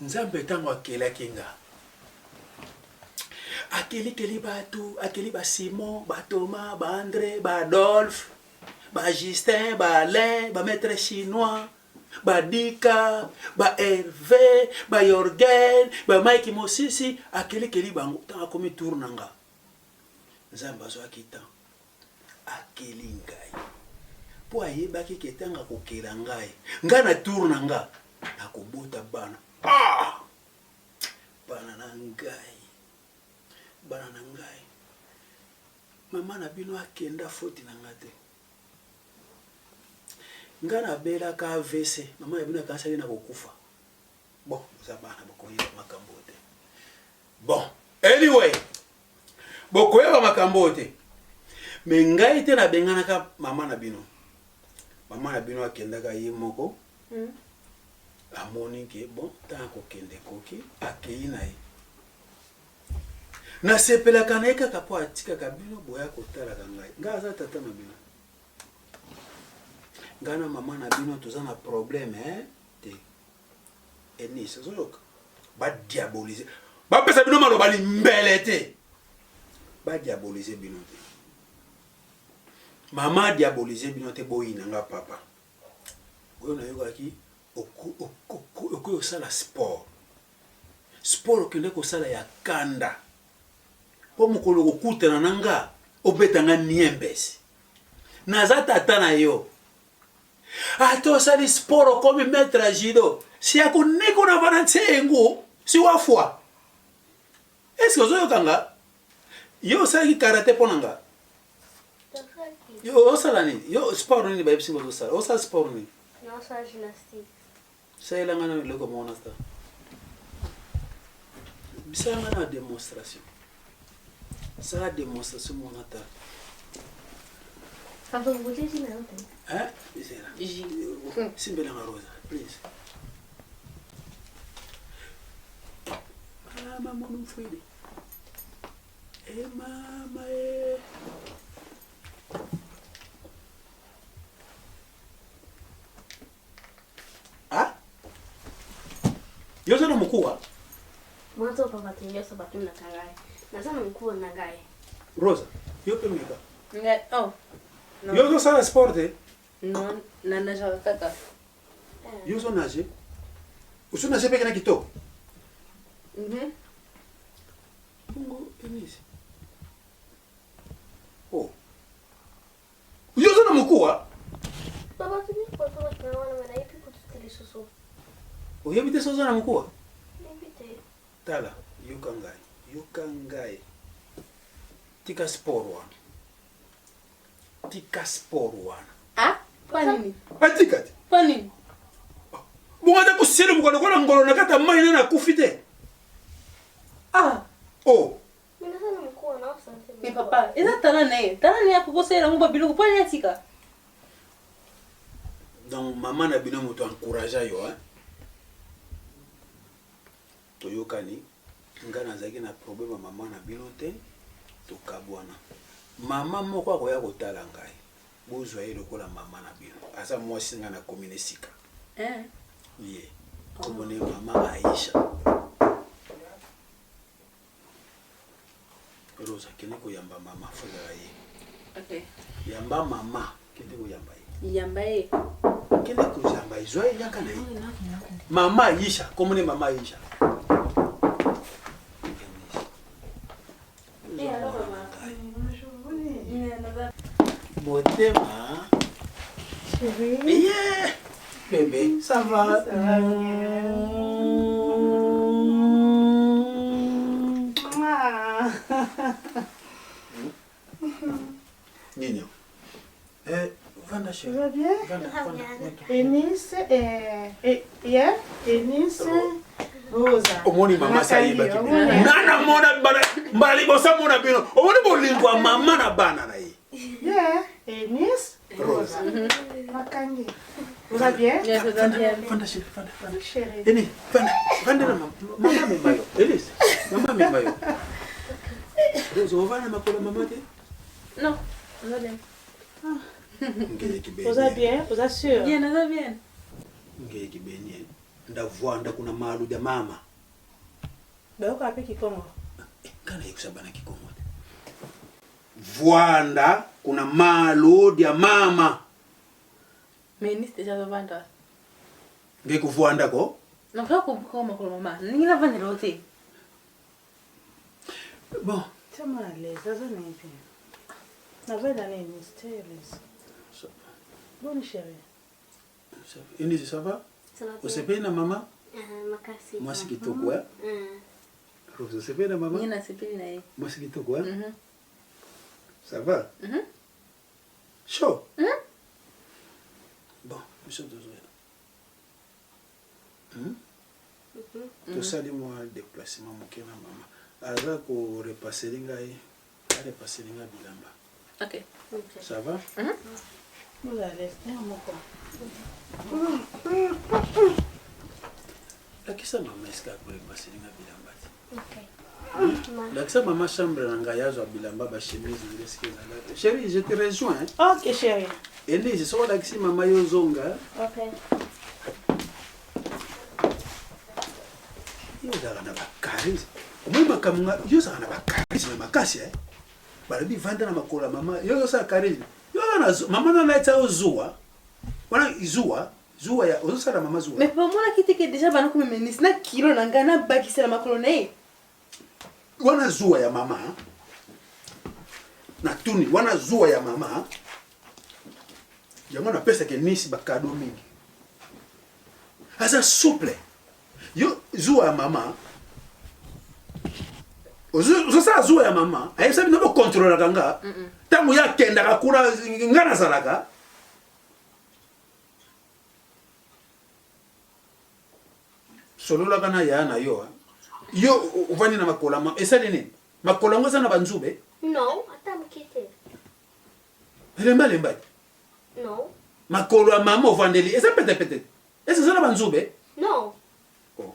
Nzambe tango akela kinga akeli batu akeli ba Simon ba Thomas ba André ba Adolphe ba Justin ba Alain ba maître chinois ba Dika ba Hervé ba Yorgen ba Mike Mosisi akeli bango tango komi tour nanga Nzambe azo akita akeli ngai po ayebaki ketanga kokela ngai nga na tour nanga nakobota bana bana na ngai mama na bino akenda foti na ngate nga na bela ka AVC mama na bino akansali na kokufa bon za bana bokoyeba makambo te bon anyway bokoyeba makambo te me ngai te na benganaka mama na bino akendaka ye moko amoni ke bon tanko kende koki akei na ye na sepela kana kaka po atika kabino boya kotala ngai ngaza tata na bino ngana mama na bino tozana problème te eni sozoka ba diaboliser ba pesa bino malo bali mbele te ba diaboliser bino te mama diaboliser bino te boyina nga papa boyo na yoka ki okoyo sala sport okende kosala ya kanda po mokolo kokutana nanga obetanga niembesi naza tata na yo ate osali sport okomi maître ya judo si akoneko na vana nsengo si wafwa eske ozoyokanga yo osalaki karate mpo nanga yo osala nini yo sport nini bayebisinga ozosala osala sport nini osala gymnastique ça ngana loko mona sta bisa ngana démonstration ça démonstration mona ta papa vous voulez dire hein bisera simbela rosa please mama mon fouille mama Yozo na mkuu mwanzo papa tenyosa batu na kangai nazana mkuu na ngai Rosa yope mika oh no. Yozo sana sport no na naja kaka Yozo naje usu naje peke na kitoko Mungu enisi oh Yozo na mkuu papa tuni kwa sababu tunaona mwana ipi kututili susu Oyebite soza na mkuu? Yebite. Tala, yukangai. Tika sport wana. Ah? Kwa nini? Atikati. Kwa nini? Mwada kusiri mkono kwa ngolo na kata maina na kufite. Oh. Mina sana mkuu na asante. Ni papa, eza tana ne ya kukosera mba biluku kwa ni tika. Donc maman na bino moto encourager yo toyokani nga nazaki na problème mama na bino te tokabwana mama moko akoya kotala ngai bozwa ye lokola mama na bino asa mwasi nga na komine sika ye komone mama Aisha Rosa kene koyamba mama fozala ye okay yamba mama kene koyamba ye kene koyamba ye zwa yaka na ye mama Aisha komone mama Aisha Motema. Chérie. Yeah. Bébé, ça va? Ça va bien. Nino. Vanda chérie. Ça va bien? Eunice, hier, Eunice, Rosa. Omoni mama sayiba ki. Nana mona mbali bosa mona bino. Omoni bolingwa mama na bana na ye. Yeah, Miss Rosa. Makangi. Vous allez bien? Yes, vous allez bien. Fanda chérie, fanda. Chérie. Eni, fanda na mama memayo. Elise, mama memayo. Rosa, on va na makola mama te? Non, on va bien. Ngeye kibeni. Vous allez bien? Vous êtes sûr? Bien, on va bien. Ngeye kibeni. Ndavwanda kuna malu ya mama. Bah, on appelle qui comment? Kana yikusabana kikongo. Vwanda kuna malu ya mama. Mais ni déjà le vendre. Ngeye kuvwanda ko? Non, pas comme maman. Ni la vendre l'autre. Bon. C'est moi à l'aise, ça n'est pas. La veille d'année, c'était à l'aise. Bonne chérie. Eni, ça va? Ça va bien. Usepe na mama? Makasi. Mwasi kitoko ya? Rosa, usepe na mama? Ni na sipili na yeye. Mwasi kitoko ya? Ça va? Chaud? Bon, monsieur Dozoya. Tout ça, moi, déplacement, mon kena maman. Aza ko repasser ngai, repasser ngai bilamba. OK. Ça va? Vous allez l'aise, c'est mon quoi. Lakisa mama eska ko repasser ngai bilamba. Ok. Lakisa mama chambre na ngai yazo bilamba ba chemise ngeske zala. Chérie, je te rejoins. Ok, chérie. Ende je so lakisi mama yo zonga. Ok. Yo zala na ba charisme. Omema kamunga yo zala na ba charisme makasi balabi vanda na makola mama yo sa charisme. Yo na mama na laita ozuwa. Wana zuwa ya ozo sala mama zuwa. Mais pour moi là qui était déjà bana comme ministre na kilo na ngana bakisa la makolone. Wana zuwa ya mama. Na tuni wana zuwa ya mama. Yango na pesa ke nisi bakado mingi. Asa souple. Yo zuwa ya mama. Ozo sa zuwa ya mama. Ayesa bino ko contrôler kanga. Tangu ya kenda kakura ngana salaka. Solola kana ya na yo. Yo uvani na makola ma esa nini? Makola ngoza na banzube? Non, attends, m'inquiète. Lemba. Non. Makolo ya mama ovandeli esa peut-être. Esa zana banzube? Non. Oh.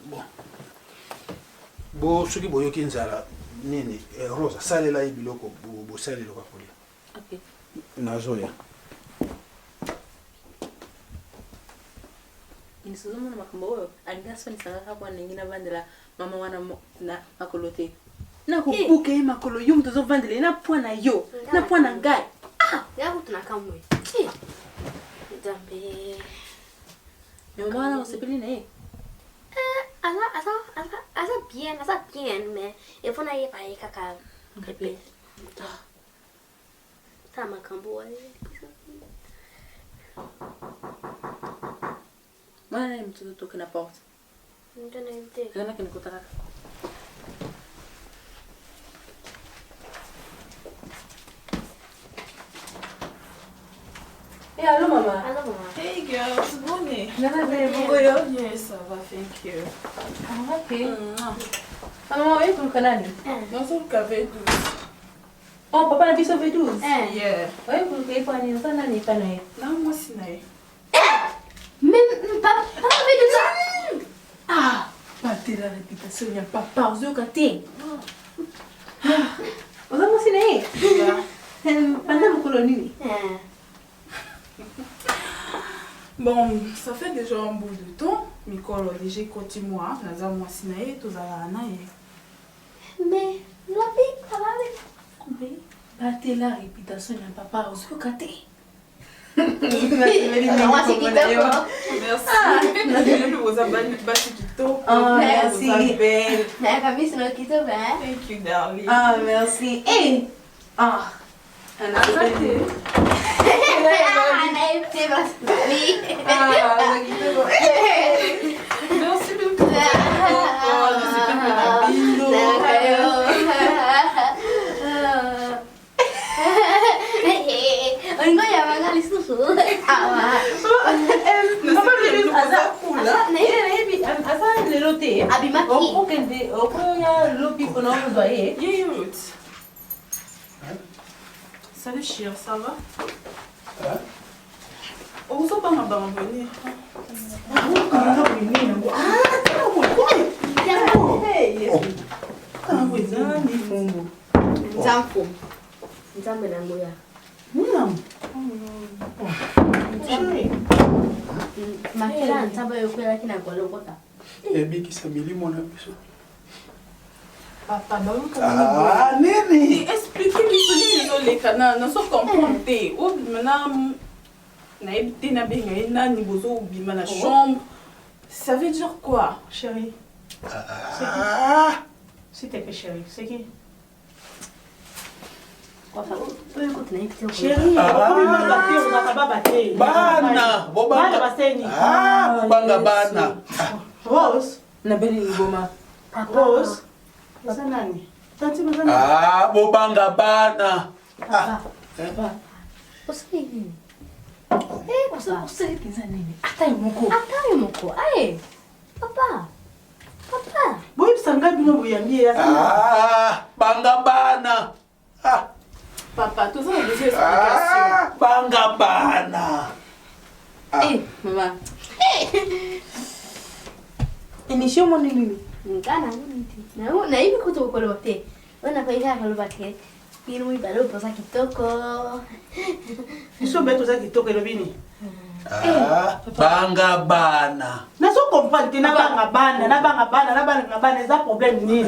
Bon. Bo soki boyoki nzala nini Rosa salela ibiloko bo salela kwa kolia. OK. Nazoya. Nisuzuma na makambo aligaso ni sanga kwa ningina vandela mama wana na makolote. Na kubuke makolo yo mtozo vandela na pwana yo. Na pwana ngai. Yangu tunakamwe. Dambe. Mama wana usipili na yeye. Asa bien, mais il faut n'aller pas y caca. Pepe. Ça m'a cambo. Mwana ni mtoto toka na porte. Ndio na idea. Kana kinikutaka. Eh, allô maman. Allô maman. Hey girls, bonne. Nana de bongoyo. Yes, ça va, thank you. Ah, OK. Maman, wewe kuruka nani? Dans son café Oh, papa na biso V12. Yeah. Wewe kuruka ipo nini sana ni pana yeye. Là, moi, c'est naïf. Même papa fait tout ça. Ah, pas de la réputation ya papa uzoka te. Oza mosi na yeye. Yeah. Panda mkolo nini? Bon, ça fait déjà un bout de temps. Mikolo déjà côté moi, naza moi sinae, tous à la Mais la vie, ça va avec. Kumbe, pas de la réputation ya papa uzoka te. Moi c'est qui t'aime. Merci. Vous avez basi kitoko. Ah, Vous merci. êtes belle. La famille c'est qui t'aime. Thank you, darling. Ah, merci. Eh! Ah! Ana Asante. C'est ma famille. Ah, kitoko. Merci beaucoup. Oh, c'est pas bien. Ngoja wangali susu. Papa, te. Abimaki. Okende, okoya lobi kono doye. Yeyut. Salut chien, ça va? On vous a pas venir. Nzamfu. Nzambe na ngoya. Makela nzamba yokwela kina golokota. Ebikisa milimo na biso. Papa, nini? Expliquez-moi les canaux, ne sont comprendre. Ou maintenant, naïbté na benga ina ni bozo ou bima na chambre. Ça veut dire quoi, Chérie. S'il te plaît, chérie. C'est qui? Chérie, Bana, bana. Rose. Nabeli ngoma. Rose. Nani? Tanti mazana. Bobanga bana. Usini. Usai kinza nini? Ata yomoko. Aye. Papa. Boy sanga bino buyambi ya. Banga bana. Papa, tout ça, on a des explications. Banga bana. Maman. Emission mon nini? Ngana niti. Na hivi kutokola wote. Wana kwa ile akaloba ke. Pino mibalo posa kitoko. Iso beto za kitoko elobini. Banga bana. Naso comprendre que na banga bana eza problème nini?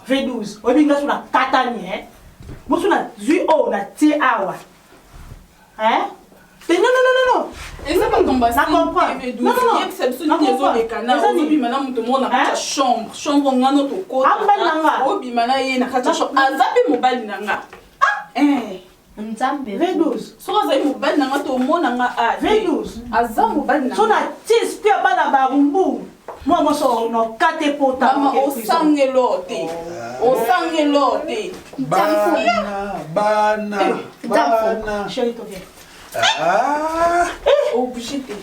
V12. Obinga suna katani Musuna zui na ti awa. Non. Et ça va tomber Ça comprend. Non. C'est absolument des canaux. On dit maintenant tout le monde a ta chambre. Chambre on a notre côté. On dit maintenant il y a na chambre. Azapi mobile nanga. Nzambe. V12. So azapi mobile nanga to mona nga V12. Azam mobile nanga. So na ti spia bana barumbu. Moi so no kate pota. Mama o sangelote. Bana. Chérie to viens. Obligé de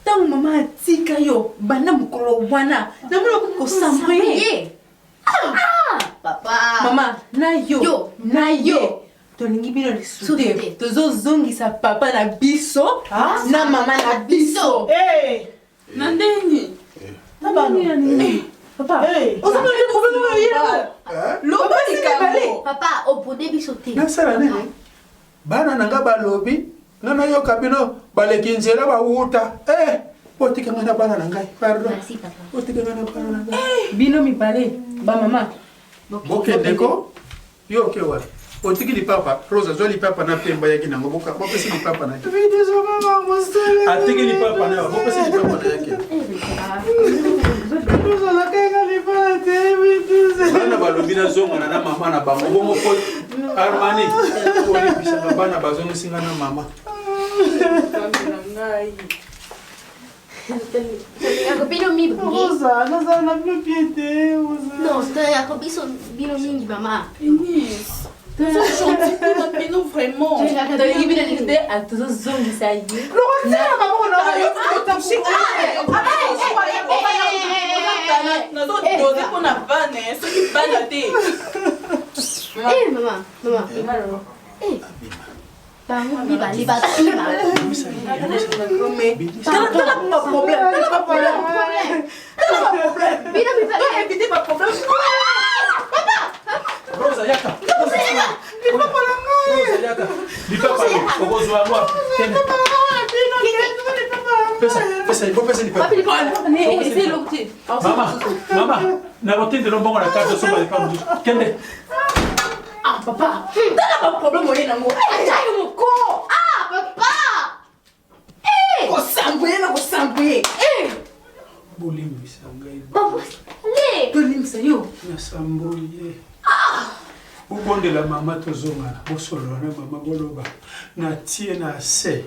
Tant maman tika yo bana mukolo wana. Namuna ko samwe. Papa. Mama, na yo. Tolingi bino lisude. Tozo zongisa papa na biso, na mama na biso. Nandeni. Papa. Ozo le problème yena. Loba likamo. Papa, opode bisote. Nasala nini? Bana nanga balobi, nana yoka bino balekinzela bawuta. Otika ngana bana nangai. Pardon. Merci papa. Otika ngana bana nangai. Bino mi bale, ba mama. Bokendeko yo kewa otiki li papa Rosa zo li papa na pemba yaki nango boka bopesi li papa na yaki atiki li papa na bopesi li papa na yaki bana balobi na zonga na mama na bango bongo ko Armani oli bisanga bana bazongo singa na mama Bino mi Rosa, na bino piété. Non, c'est un bino mingi mama. Eunice. T'es gentil, Bino vraiment. Tolingi bino lisude a tozo zongisa ye. Maman. Bango liba tuma. Pas problème. Bino mi bale. Évitez pas problème. Rosa yaka li papa okozwa moi pesa li papa mama na botinde no bongo na carte so ba li papa kende Papa, t'as pas problème moyen nango. Aïe moko. Papa. Ko sambwe. bolimi sangai Papa. Le. Tolimisa yo. na samboye ubondela mama tozongana bosolola na mama boloba na tie na se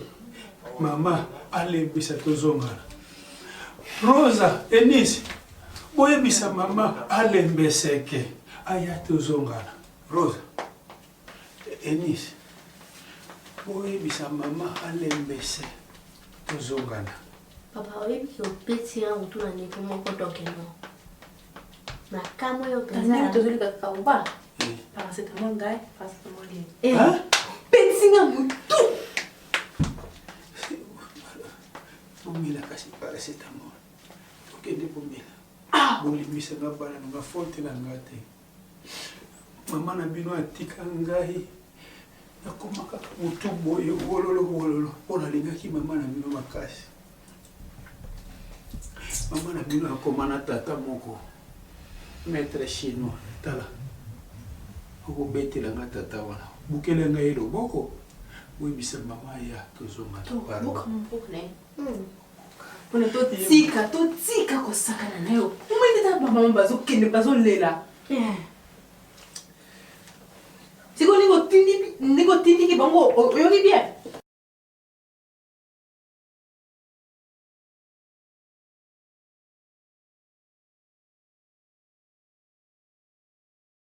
mama alebisa tozongana Rosa Eunice boyebisa mama alembeseke aya tozongana Rosa Eunice boyebisa mama alembese tozongana Papa, oyebi ki opeti ya utu na nipo moko doke no. Na kamo yo Tani penza. tozolika kauba. Eh. Paracetamol ngai, paracetamol ye. Hein? Pensinga mutu. Bomela kasi paracetamol. Okende bomela. Bolimbisa nga bana nga fonte na nga te. Mama na bino atika ngai. Nakoma kaka mutu boye wololo. Mpona alingaki mama na bino makasi. Mama na bino akoma na tata moko. Maître chinois. Tala. Okobetela nga tata wana. Bukele nga ye loboko. Boyebisa mama ya kozonga na paro. Boka mboka ne. Pona totika kosakana na yo. Umende ta mama bazokende bazolela. Siko niko tindi ki bango oyoki bien.